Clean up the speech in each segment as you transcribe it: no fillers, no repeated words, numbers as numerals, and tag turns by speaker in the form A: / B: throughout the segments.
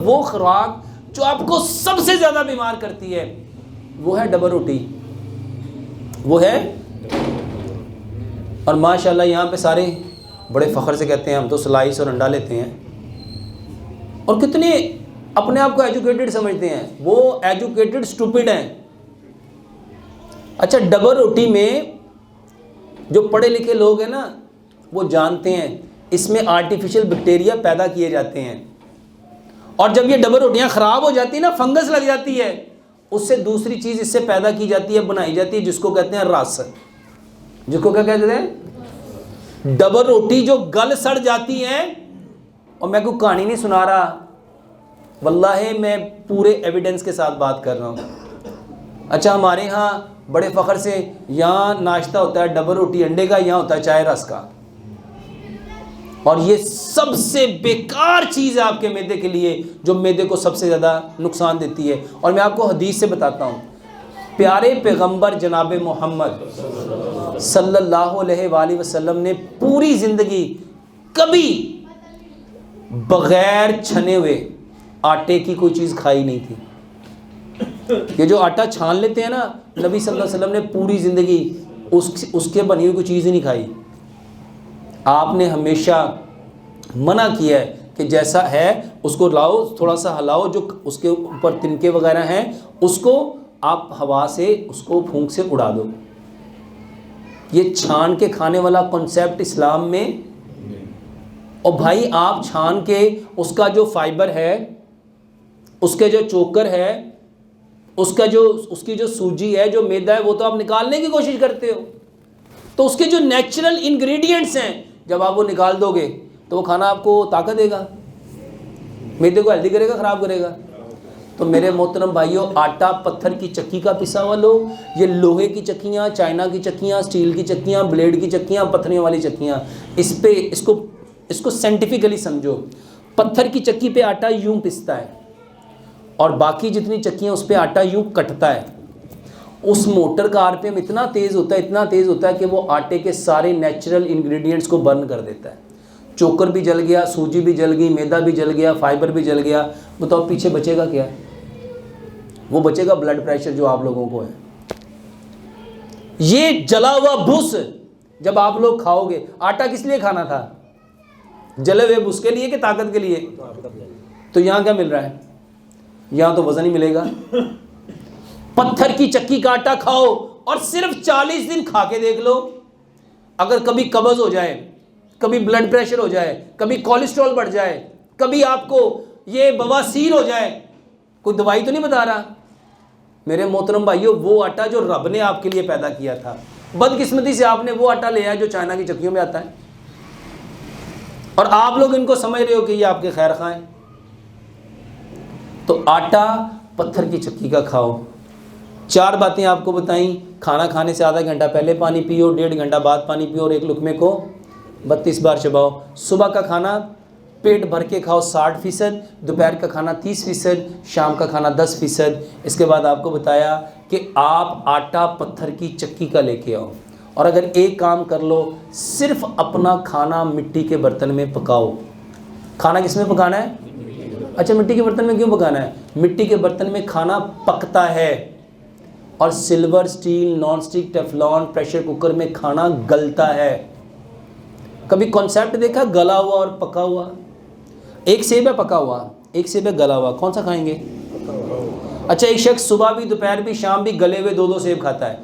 A: वो खुराक जो आपको सबसे ज्यादा बीमार करती है वो है डबल रोटी, वो है। और माशाल्लाह यहाँ पे सारे बड़े फ़ख्र से कहते हैं हम तो स्लाइस और अंडा लेते हैं, और कितने अपने आप को एजुकेटेड समझते हैं। वो एजुकेटेड स्टूपिड हैं। अच्छा, डबल रोटी में जो पढ़े लिखे लोग हैं ना, वो जानते हैं इसमें आर्टिफिशियल बैक्टीरिया पैदा किए जाते हैं, और जब ये डबल रोटियां ख़राब हो जाती है ना, फंगस लग जाती है, उससे दूसरी चीज़ इससे पैदा की जाती है, बनाई जाती है, जिसको कहते हैं रस। जिसको क्या कहते हैं? डबल रोटी जो गल सड़ जाती है। और मैं कोई कहानी नहीं सुना रहा, वल्लाहि मैं पूरे एविडेंस के साथ बात कर रहा हूँ। अच्छा, हमारे यहाँ बड़े फ़ख्र से यहाँ नाश्ता होता है डबल रोटी अंडे का, यहाँ होता है चाय रस का। और ये सबसे बेकार चीज़ है आपके मैदे के लिए, जो मैदे को सबसे ज़्यादा नुकसान देती है। और मैं आपको हदीस से बताता हूँ, प्यारे पैगंबर जनाब मोहम्मद सल्लल्लाहु अलैहि वसल्लम ने पूरी ज़िंदगी कभी बग़ैर छने हुए आटे की कोई चीज़ खाई नहीं थी। ये जो आटा छान लेते हैं ना, नबी सल्लल्लाहु अलैहि वसल्लम ने पूरी ज़िंदगी उसके बनी हुई कोई चीज़ ही नहीं खाई। आपने हमेशा मना किया है कि जैसा है उसको लाओ, थोड़ा सा हिलाओ, जो उसके ऊपर तिनके वगैरह हैं उसको आप हवा से उसको फूंक से उड़ा दो। ये छान के खाने वाला कॉन्सेप्ट इस्लाम में। और भाई आप छान के उसका जो फाइबर है, उसके जो चोकर है, उसकी जो सूजी है, जो मैदा है, वो तो आप निकालने की कोशिश करते हो। तो उसके जो नेचुरल इंग्रेडिएंट्स हैं, जब आप वो निकाल दोगे तो वो खाना आपको ताकत देगा, मैदे को हेल्दी करेगा, ख़राब करेगा। तो मेरे मोहतरम भाइयों, आटा पत्थर की चक्की का पिसा हुआ लो, ये लोहे की चक्कियाँ, चाइना की चक्कियाँ, स्टील की चक्कियाँ, ब्लेड की चक्कियाँ, पत्थरियों वाली चक्कियाँ, इसको साइंटिफिकली समझो। पत्थर की चक्की पे आटा यूँ पिसता है और बाकी जितनी चक्कियाँ उस पर आटा यूँ कटता है। उस मोटर का आरपीएम इतना तेज़ होता है कि वो आटे के सारे नेचुरल इंग्रेडिएंट्स को बर्न कर देता है। चोकर भी जल गया, सूजी भी जल गई, मैदा भी जल गया, फाइबर भी जल गया। बताओ पीछे बचेगा क्या? वो बचेगा ब्लड प्रेशर जो आप लोगों को है। ये जला हुआ भूस जब आप लोग खाओगे, आटा किस लिए खाना था? जले हुए भूस के लिए कि ताकत के लिए? तो यहाँ क्या मिल रहा है? यहाँ तो वजन ही मिलेगा। पत्थर की चक्की का आटा खाओ और सिर्फ 40 दिन खा के देख लो, अगर कभी कब्ज हो जाए, कभी ब्लड प्रेशर हो जाए, कभी कोलेस्ट्रॉल बढ़ जाए, कभी आपको ये बवासीर हो जाए, कोई दवाई तो नहीं बता रहा। मेरे मोहतरम भाइयों, वो आटा जो रब ने आपके लिए पैदा किया था, बदकिस्मती से आपने वो आटा ले आया जो चाइना की चक्कियों में आता है, और आप लोग इनको समझ रहे हो कि ये आपके खैर खां हैं। तो आटा पत्थर की चक्की का खाओ। 4 बातें आपको बताई। खाना खाने से आधा घंटा पहले पानी पियो, 1.5 घंटा बाद पानी पियो, और एक लुकमे को 32 बार चबाओ। सुबह का खाना पेट भर के खाओ 60%, दोपहर का खाना 30%, शाम का खाना 10%। इसके बाद आपको बताया कि आप आटा पत्थर की चक्की का लेके आओ, और अगर एक काम कर लो, सिर्फ अपना खाना मिट्टी के बर्तन में पकाओ। खाना किस में पकाना है? अच्छा, मिट्टी के बर्तन में क्यों पकाना है? मिट्टी के बर्तन में खाना पकता है, और silver, steel, non stick, Teflon, pressure cooker में खाना गलता है। कभी कॉन्सेप्ट देखा गला हुआ और पका हुआ? एक सेब है पका हुआ, एक सेब है गला हुआ, कौन सा खाएंगे? अच्छा, एक शख्स सुबह भी, दोपहर भी, शाम भी गले हुए 2-2 सेब खाता है,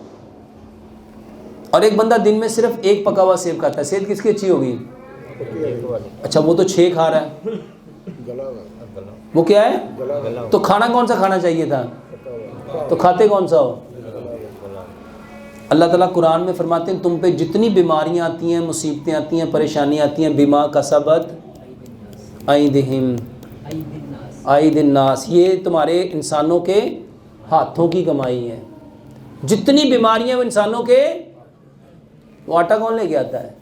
A: और एक बंदा दिन में सिर्फ एक पका हुआ सेब खाता है। सेहत किसकी अच्छी होगी? अच्छा, वो तो 6 खा रहा है, वो क्या है? तो खाना कौन सा खाना चाहिए था? तो खाते कौन सा हो? अल्लाह ताला कुरान में फरमाते हैं, तुम पे जितनी बीमारियां आती हैं, मुसीबतें आती हैं, परेशानियां आती हैं, बिमा कसबत ऐदिहिम ऐदिन नास, ये तुम्हारे इंसानों के हाथों की कमाई है। जितनी बीमारियां इंसानों के, वो आटा कौन लेके आता है?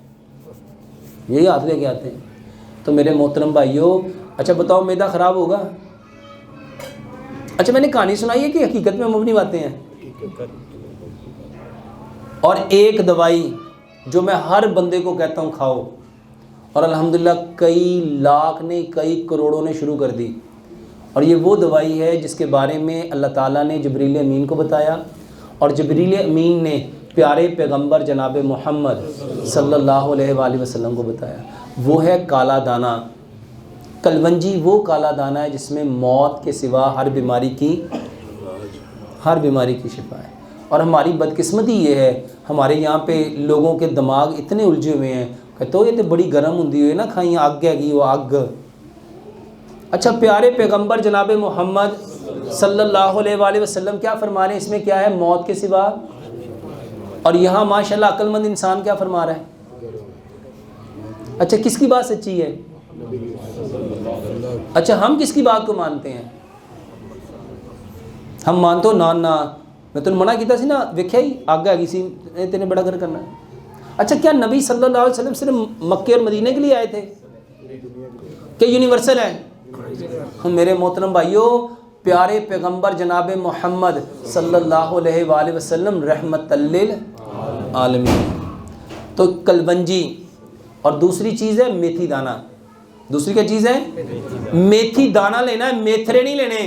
A: यही हाथ लेके आते हैं। तो मेरे मोहतरम भाइयों, अच्छा बताओ, मैदा ख़राब होगा? अच्छा, मैंने कहानी सुनाई है कि हकीकत में मबनी बातें हैं। और एक दवाई जो मैं हर बंदे को कहता हूँ खाओ, और अल्हम्दुलिल्लाह कई लाख ने, कई करोड़ों ने शुरू कर दी, और ये वो दवाई है जिसके बारे में अल्लाह ताला ने जिब्रील अमीन को बताया और जिब्रील अमीन ने प्यारे पैगंबर जनाब मोहम्मद सल्लल्लाहु अलैहि वसल्लम को बताया। वो है काला दाना। कलवंजी वो काला दाना है जिसमें मौत के सिवा हर बीमारी की शिफा है। और हमारी बदकिस्मती ये है, हमारे यहाँ पे लोगों के दिमाग इतने उलझे हुए हैं, कहते हो ये तो बड़ी गर्म होंगी हुई ना, खाई अग हैगी वो अग। अच्छा, प्यारे पैगंबर जनाब मोहम्मद सल्लल्लाहु अलैहि वसल्लम क्या फरमा रहे हैं? इसमें क्या है? मौत के सिवा। और यहाँ माशाल्लाह अक्लमंद इंसान क्या फरमा रहा है? अच्छा, किसकी बात सच्ची है? अच्छा, हम किसकी बात को मानते हैं? हम मानते हो ना मैं तो मना किया सी ना, वेख्या ही अग हैगी सी, तेने बड़ा कर करना। अच्छा, क्या नबी सल्लल्लाहु अलैहि वसल्लम सिर्फ मक्के और मदीने के लिए आए थे? क्या यूनिवर्सल है? मेरे मोहतरम भाइयों, प्यारे पैगंबर जनाब मोहम्मद सल्लल्लाहु अलैहि वसल्लम रहमतल लिल आलमीन। तो कलवंजी, और दूसरी चीज़ है मेथी दाना। दूसरी क्या चीज़ है? मेथी दाना लेना है, मेथरे नहीं लेने।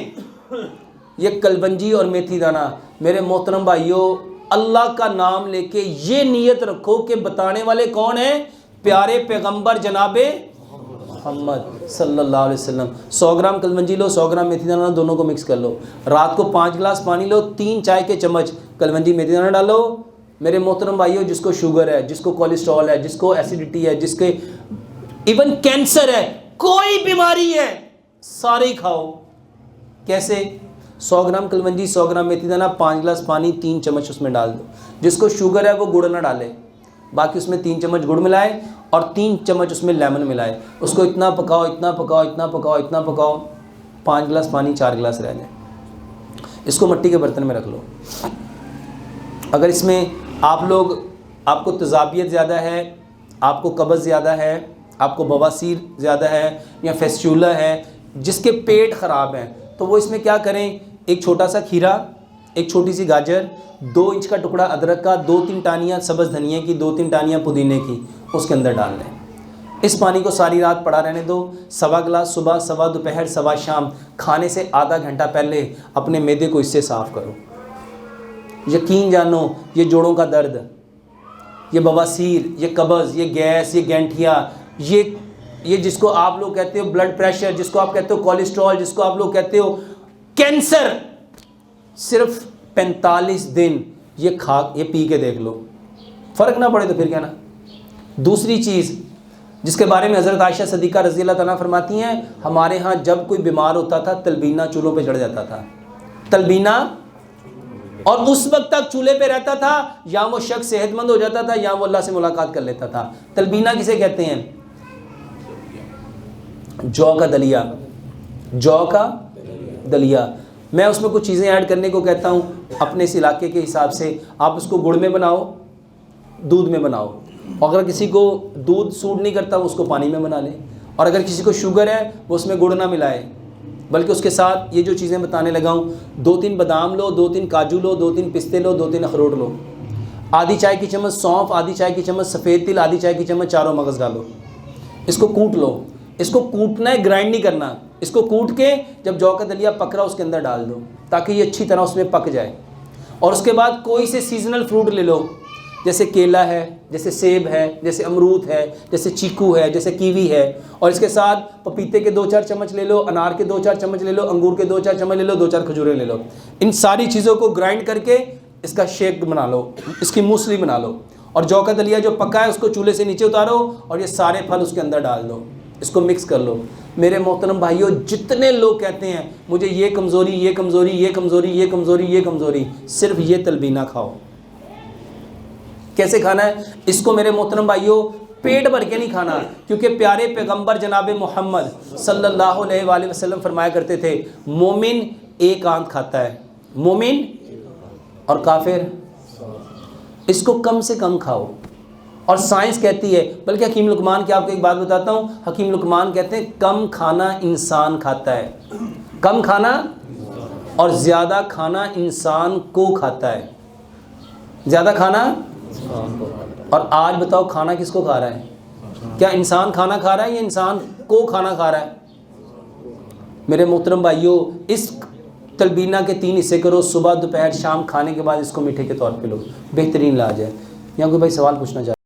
A: ये कलवंजी और मेथी दाना, मेरे मोहतरम भाइयों, अल्लाह का नाम लेके ये नीयत रखो कि बताने वाले कौन है? प्यारे पैगंबर जनाबे मोहम्मद सल्लल्लाहु अलैहि वसल्लम। 100 ग्राम कलवंजी लो, 100 ग्राम मेथी दाना, दोनों को मिक्स कर लो। रात को 5 गिलास पानी लो, 3 चाय के चम्मच कलवंजी मेथी दाना डालो। मेरे मोहतरम भाइयों, जिसको शुगर है, जिसको कोलेस्ट्रॉल है, जिसको एसिडिटी है, जिसके इवन कैंसर है, कोई बीमारी है, सारे ही खाओ। कैसे? 100 ग्राम कलवंजी, 100 ग्राम मेथी दाना, 5 गिलास पानी, 3 चम्मच उसमें डाल दो। जिसको शुगर है वो गुड़ ना डाले, बाकी उसमें 3 चम्मच गुड़ मिलाए और 3 चम्मच उसमें लेमन मिलाए। उसको इतना पकाओ, इतना पकाओ, इतना पकाओ, इतना पकाओ, 5 गिलास पानी, 4 गिलास रह जाए। इसको मिट्टी के बर्तन में रख लो। अगर इसमें आपको तेज़ाबियत ज़्यादा है, आपको कब्ज़ ज़्यादा है, आपको बवासीर ज़्यादा है या फेस्चूला है, जिसके पेट ख़राब हैं, तो वो इसमें क्या करें? एक छोटा सा खीरा, एक छोटी सी गाजर, 2 इंच का टुकड़ा अदरक का, 2-3 टानियाँ सब्ज़ धनिया की, 2-3 टानियाँ पुदीने की, उसके अंदर डाल लें। इस पानी को सारी रात पड़ा रहने दो। 1.25 गिलास सुबह, 1.25 दोपहर, 1.25 शाम, खाने से आधा घंटा पहले अपने मैदे को इससे साफ़ करो। यकीन जानो, ये जोड़ों का दर्द, ये बवासीर, ये कब्ज़, ये गैस, ये गैंठिया, ये जिसको आप लोग कहते हो ब्लड प्रेशर, जिसको आप कहते हो कोलेस्ट्रॉल, जिसको आप लोग कहते हो कैंसर, सिर्फ 45 दिन ये पी के देख लो, फ़र्क ना पड़े तो फिर क्या ना। दूसरी चीज़ जिसके बारे में हज़रत आयशा सदीक़ा रज़ी अल्लाह तआला फरमाती हैं, हमारे यहाँ जब कोई बीमार होता था तलबीना चूल्हों पे चढ़ जाता था, तलबीना, और उस वक्त तक चूल्हे पे रहता था, या वो शख्स सेहतमंद हो जाता था या वो अल्लाह से मुलाकात कर लेता था। तलबीना किसे कहते हैं? जौ का दलिया, जौ का दलिया। मैं उसमें कुछ चीज़ें ऐड करने को कहता हूँ अपने इस इलाके के हिसाब से। आप उसको गुड़ में बनाओ, दूध में बनाओ, और अगर किसी को दूध सूट नहीं करता वो उसको पानी में बना ले, और अगर किसी को शुगर है वो उसमें गुड़ ना मिलाए, बल्कि उसके साथ ये जो चीज़ें बताने लगा हूँ, 2-3 बादाम लो, 2-3 काजू लो, 2-3 पिस्ते लो, 2-3 अखरोट लो, आधी चाय की चम्मच सौंफ, आधी चाय की चम्मच सफ़ेद तिल, आधी चाय की चम्मच चारों मगज़ डालो। इसको कूट लो। इसको कूटना है, ग्राइंड नहीं करना। इसको कूट के जब जौ का दलिया पक रहा उसके अंदर डाल दो, ताकि ये अच्छी तरह उसमें पक जाए। और उसके बाद कोई से सीजनल फ्रूट ले लो, जैसे केला है, जैसे सेब है, जैसे अमरूद है, जैसे चीकू है, जैसे कीवी है, और इसके साथ पपीते के 2-4 चम्मच ले लो, अनार के 2-4 चम्मच ले लो, अंगूर के 2-4 चम्मच ले लो, 2-4 खजूरें ले लो। इन सारी चीज़ों को ग्राइंड करके इसका शेक बना लो, इसकी मूसली बना लो, और जौ का दलिया जो पका है उसको चूल्हे से नीचे उतारो और ये सारे फल उसके अंदर डाल दो, इसको मिक्स कर लो। मेरे मोहतरम भाइयों, जितने लोग कहते हैं मुझे ये कमज़ोरी, ये कमज़ोरी, ये कमज़ोरी, ये कमज़ोरी, ये कमज़ोरी, सिर्फ ये तलबीना खाओ। कैसे खाना है इसको मेरे मोहतरम भाइयों? पेट भर के नहीं खाना, क्योंकि प्यारे पैगंबर जनाब मोहम्मद सल्लल्लाहु अलैहि वसल्लम फरमाया करते थे, मोमिन एक आंत खाता है, मोमिन, और काफिर इसको कम से कम खाओ। और साइंस कहती है, बल्कि हकीम लुकमान की आपको एक बात बताता हूँ, हकीम लुकमान कहते हैं कम खाना इंसान खाता है, कम खाना, और ज़्यादा खाना इंसान को खाता है, ज़्यादा खाना। और आज बताओ खाना किसको खा रहा है? क्या इंसान खाना खा रहा है या इंसान को खाना खा रहा है? मेरे मोहतरम भाइयों, इस तलबीना के 3 हिस्से करो, सुबह दोपहर शाम, खाने के बाद इसको मीठे के तौर पे लो, बेहतरीन इलाज है। यहाँ कोई भाई सवाल पूछना चाहते हैं?